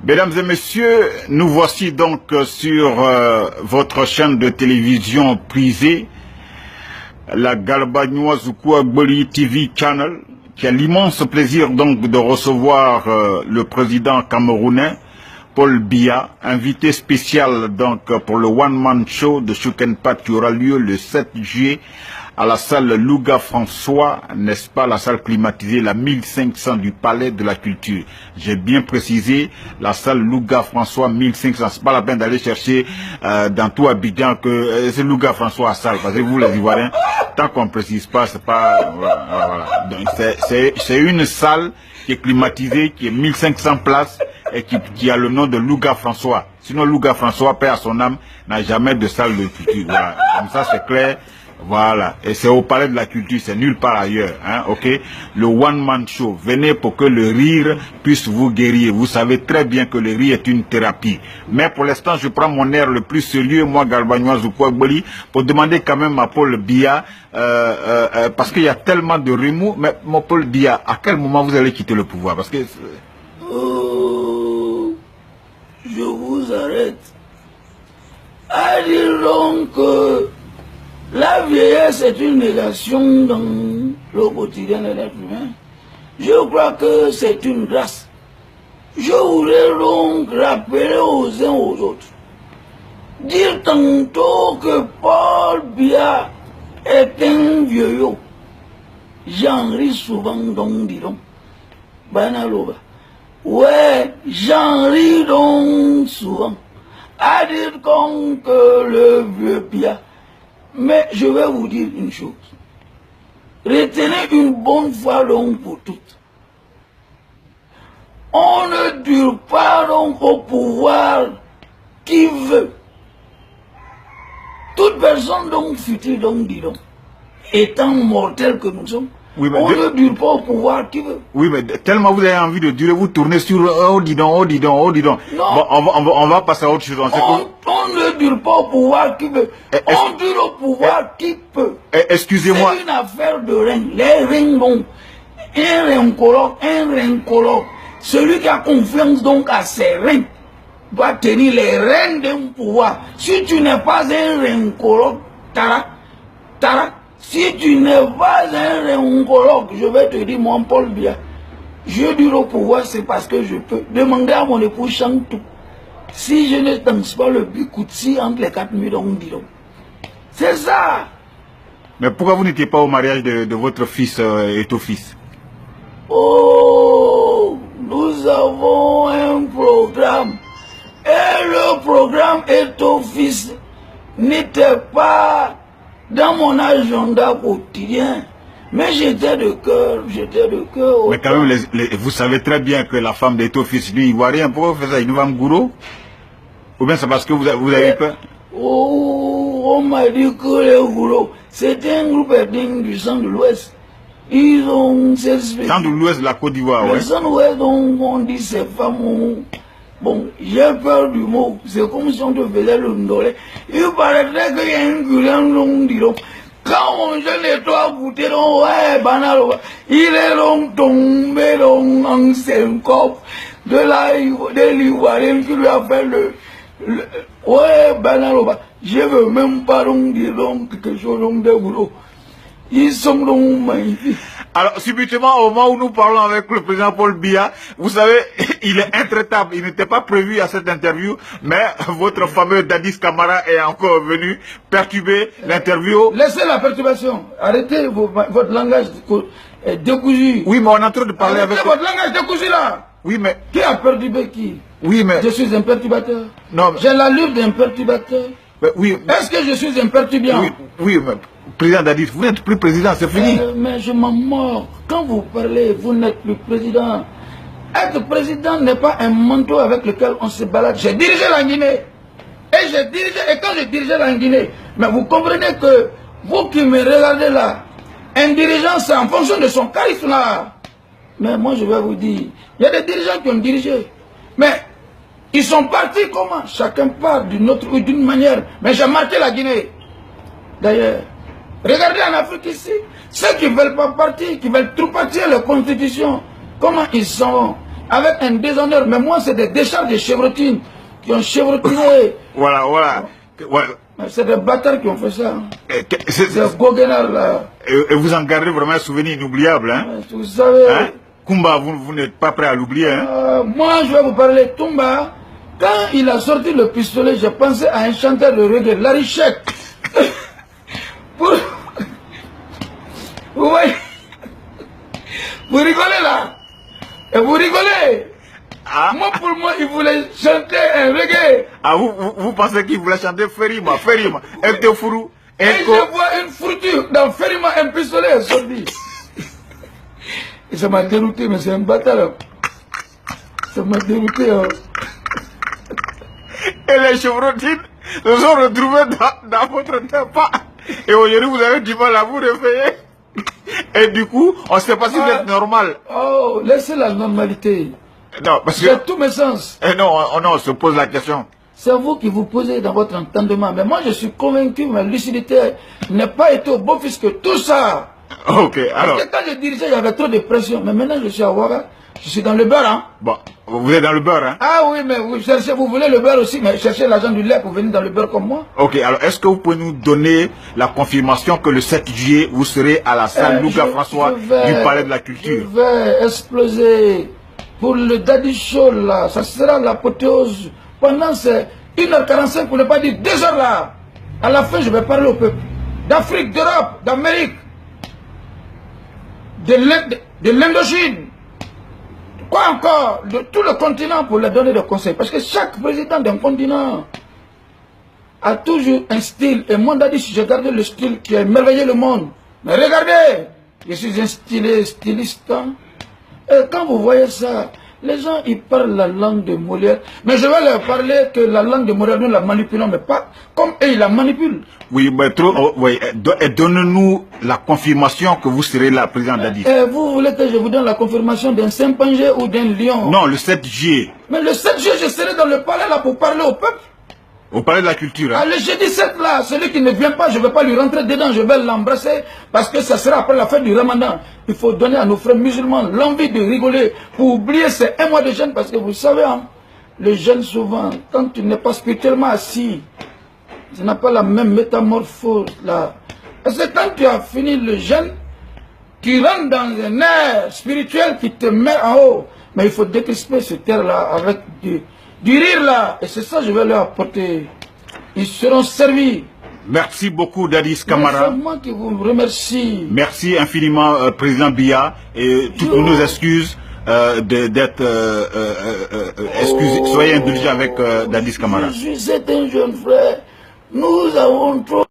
Mesdames et messieurs, nous voici donc sur votre chaîne de télévision prisée, la Galbagnois Zoukoua Gboli TV Channel, qui a l'immense plaisir donc de recevoir le président camerounais, Paul Biya, invité spécial donc pour le One Man Show de Choukenpat qui aura lieu le 7 juillet à la salle Louga François, n'est-ce pas, la salle climatisée, la 1500 du Palais de la Culture. J'ai bien précisé, la salle Louga François 1500. C'est pas la peine d'aller chercher dans tout Abidjan que c'est Louga François à salle, parce que vous les Ivoiriens, tant qu'on ne précise pas, c'est pas... Voilà. Donc c'est une salle qui est climatisée, qui est 1500 places et qui a le nom de Louga François. Sinon Louga François, paix à son âme, n'a jamais de salle de culture. Voilà. Comme ça c'est clair. Voilà, et c'est au Palais de la Culture, c'est nulle part ailleurs, hein, ok. Le One Man Show, venez pour que le rire puisse vous guérir. Vous savez très bien que le rire est une thérapie. Mais pour l'instant, je prends mon air le plus sérieux, moi, Galbagnois Zoukoua Gboli, pour demander quand même à Paul Biya, parce qu'il y a tellement de remous. Mais mon Paul Biya, à quel moment vous allez quitter le pouvoir? Parce que... je vous arrête. À dire donc que la vieillesse est une négation dans le quotidien de l'être humain. Je crois que c'est une grâce. Je voudrais donc rappeler aux uns aux autres. Dire tantôt que Paul Biya est un vieillot. J'en ris souvent donc, dis donc. Banaloba. Ouais, j'en ris donc souvent. À dire donc que le vieux Biya. Mais je vais vous dire une chose. Retenez une bonne fois donc pour toutes. On ne dure pas donc au pouvoir qui veut. Toute personne donc futile donc dit donc, étant mortel que nous sommes, oui, on ne dure pas au pouvoir qui veut. Oui, mais tellement vous avez envie de durer, vous tournez sur oh dis donc, oh dis donc, oh dis donc. Non. Bon, on va passer à autre chose. On ne dure pas au pouvoir qui veut. On dure au pouvoir qui peut. Excusez-moi. C'est une affaire de règne. Les règnes donc. Un règne. Celui qui a confiance donc à ses règnes doit tenir les rênes d'un pouvoir. Si tu n'es pas un règne-coloc, Tara, si tu n'es pas un règne-coloc, je vais te dire, mon Paul Biya, je dure au pouvoir, c'est parce que je peux. Demander à mon époux Chantou. Si je ne danse pas le Bikoutsi entre les 4 murs, on dit donc. C'est ça. Mais pourquoi vous n'étiez pas au mariage de votre fils et ton fils? Oh, nous avons un programme. Et le programme et ton fils n'était pas dans mon agenda quotidien. Mais j'étais de cœur. Mais quand même, vous savez très bien que la femme de ton fils, lui, ivoirien, pourquoi vous faites ça? Il nous va m'gourou? Ou bien c'est parce que vous avez peur? Oh, on m'a dit que les goulots, c'était un groupe ethnique du centre de l'Ouest. Ils ont cette spécialité. Centre de l'Ouest de la Côte d'Ivoire, oui. Le centre de l'Ouest, on dit ces femmes. Bon, j'ai peur du mot. C'est comme si on te faisait le ndolé. Il paraîtrait qu'il y a un gueulin long, dis donc. Quand on jeune les trois goûter, donc, ouais, banal, il est donc tombé donc en syncope de l'Ivoirien qui lui a fait ouais, banal, je veux même pas donc dire donc quelque chose donc de boulot. Ils sont donc magnifiques. Alors, subitement, au moment où nous parlons avec le président Paul Biya, vous savez, il est intraitable. Il n'était pas prévu à cette interview, mais votre fameux Dadis Camara est encore venu perturber l'interview. Laissez la perturbation. Arrêtez votre langage décousu. Oui, mais on est en train de parler avec... votre langage décousu là. Oui, mais... Qui a perturbé qui? Oui, mais... Je suis un perturbateur. Non, mais... J'ai l'allure d'un perturbateur. Oui, mais... Est-ce que je suis un perturbant? Oui, mais... Président Dadis, vous n'êtes plus président, c'est fini. Mais je m'en mords. Quand vous parlez, vous n'êtes plus président. Être président n'est pas un manteau avec lequel on se balade. J'ai dirigé la Guinée. Et quand j'ai dirigé la Guinée, mais vous comprenez que vous qui me regardez là, un dirigeant c'est en fonction de son charisme là. Mais moi je vais vous dire, il y a des dirigeants qui ont dirigé. Mais ils sont partis comment? Chacun part d'une autre ou d'une manière. Mais j'ai marqué la Guinée. D'ailleurs, regardez en Afrique ici, ceux qui ne veulent pas partir, qui veulent tout partir la constitution, comment ils sont? avec un déshonneur. Mais moi, c'est des décharges de chevrotines qui ont chevrotiné. Voilà, voilà. Ouais. C'est des bâtards qui ont fait ça. C'est Des goguenards là. Et vous en gardez vraiment un souvenir inoubliable, hein? Vous savez. Hein? Kumba, vous n'êtes pas prêt à l'oublier, hein? Moi, je vais vous parler. Toumba, quand il a sorti le pistolet, j'ai pensé à un chanteur de reggae, Larry Sheik. Pour... Vous voyez? Vous rigolez là? Et vous rigolez? Ah. Moi, pour moi, il voulait chanter un reggae. Ah, vous pensez qu'il voulait chanter Ferima, Ferima, Fourou, Et je vois une fourrure dans Ferima, un pistolet est sorti. Et ça m'a dérouté, mais c'est un bâtard. Ça m'a dérouté. Hein. Et les chevrotines se sont retrouvées dans votre pas. Et aujourd'hui, vous avez du mal à vous réveiller. Et du coup, on ne sait pas si vous êtes normal. Oh, laissez la normalité. Non, parce que... J'ai tous mes sens. non, on se pose la question. C'est vous qui vous posez dans votre entendement. Mais moi, je suis convaincu que ma lucidité n'a pas été au beau fils que tout ça. Ok, alors... Parce que quand je dirigeais, il y avait trop de pression. Mais maintenant, je suis à Ouaga. Je suis dans le beurre, hein. Bon, vous êtes dans le beurre, hein? Ah oui, mais vous cherchez, vous voulez le beurre aussi, mais cherchez l'argent du lait pour venir dans le beurre comme moi. Ok, alors est-ce que vous pouvez nous donner la confirmation que le 7 juillet, vous serez à la salle Louga François du Palais de la Culture? Je vais exploser pour le Daddy Show, là. Ça sera l'apothéose. Pendant ces 1h45, pour ne pas dire 2 heures là. À la fin, je vais parler au peuple. D'Afrique, d'Europe, d'Amérique, de l'Indochine. Quoi encore? De tout le continent pour leur donner des conseils. Parce que chaque président d'un continent a toujours un style. Et moi, Daddy, j'ai gardé le style qui a émerveillé le monde. Mais regardez, je suis un styliste. Hein? Et quand vous voyez ça, les gens, ils parlent la langue de Molière. Mais je vais leur parler que la langue de Molière, nous la manipulons, mais pas comme eux, ils la manipulent. Oui, mais trop, oui. Donne-nous la confirmation que vous serez la présidente Daddy. Vous voulez que je vous donne la confirmation d'un chimpanzé ou d'un lion? Non, le 7 juillet. Mais le 7 juillet, je serai dans le palais là pour parler au peuple. Au Palais de la Culture, hein? Ah, le jeudi 7 là, celui qui ne vient pas, je ne vais pas lui rentrer dedans, je vais l'embrasser parce que ça sera après la fête du Ramadan. Il faut donner à nos frères musulmans l'envie de rigoler pour oublier ces 1 mois de jeûne parce que vous savez, hein, le jeûne souvent, quand tu n'es pas spirituellement assis, tu n'as pas la même métamorphose là. Parce que quand tu as fini le jeûne, tu rentres dans un air spirituel qui te met en haut. Mais il faut décrisper ce terre là avec du rire là, et c'est ça que je vais leur apporter. Ils seront servis. Merci beaucoup, Dadis Camara. C'est moi qui vous remercie. Merci infiniment, Président Biya, et toutes nos excuses d'être excusez. Soyez indulgents avec Dadis Camara. Je suis un jeune frère. Nous avons trop